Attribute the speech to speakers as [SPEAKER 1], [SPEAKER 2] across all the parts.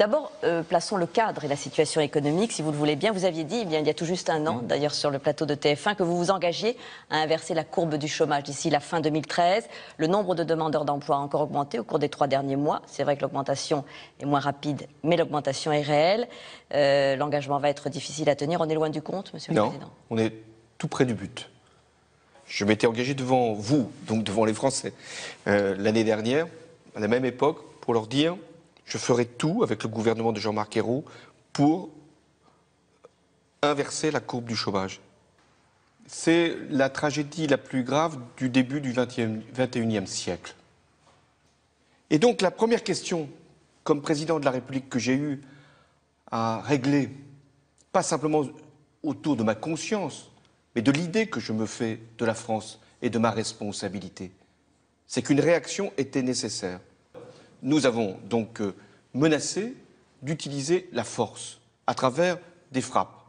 [SPEAKER 1] D'abord, plaçons le cadre et la situation économique, si vous le voulez bien. Vous aviez dit, eh bien, il y a tout juste un an, d'ailleurs sur le plateau de TF1, que vous vous engagiez à inverser la courbe du chômage d'ici la fin 2013. Le nombre de demandeurs d'emploi a encore augmenté au cours des 3 derniers mois. C'est vrai que l'augmentation est moins rapide, mais l'augmentation est réelle. L'engagement va être difficile à tenir. On est loin du compte, Monsieur le Président?
[SPEAKER 2] Non, on est tout près du but. Je m'étais engagé devant vous, donc devant les Français, l'année dernière, à la même époque, pour leur dire je ferai tout avec le gouvernement de Jean-Marc Ayrault pour inverser la courbe du chômage. C'est la tragédie la plus grave du début du XXIe siècle. Et donc la première question, comme président de la République, que j'ai eu à régler, pas simplement autour de ma conscience, mais de l'idée que je me fais de la France et de ma responsabilité, c'est qu'une réaction était nécessaire. Nous avons donc menacé d'utiliser la force à travers des frappes.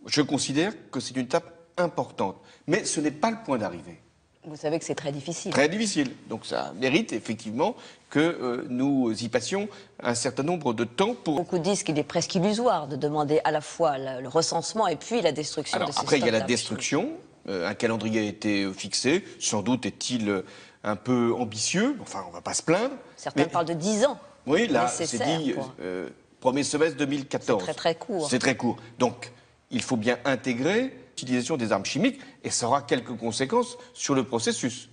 [SPEAKER 2] Je considère que c'est une étape importante, mais ce n'est pas le point d'arrivée.
[SPEAKER 1] Vous savez que c'est très difficile.
[SPEAKER 2] Très difficile. Donc ça mérite effectivement que nous y passions un certain nombre de temps pour...
[SPEAKER 1] Beaucoup disent qu'il est presque illusoire de demander à la fois le recensement et puis la destruction de ces stocks.
[SPEAKER 2] Après, il y a la destruction. Un calendrier a été fixé. Sans doute est-il un peu ambitieux. Enfin, on ne va pas se plaindre.
[SPEAKER 1] Certains parlent de 10 ans.
[SPEAKER 2] Oui, là, c'est dit premier semestre 2014.
[SPEAKER 1] C'est très très court.
[SPEAKER 2] C'est très court. Donc, il faut bien intégrer l'utilisation des armes chimiques et ça aura quelques conséquences sur le processus.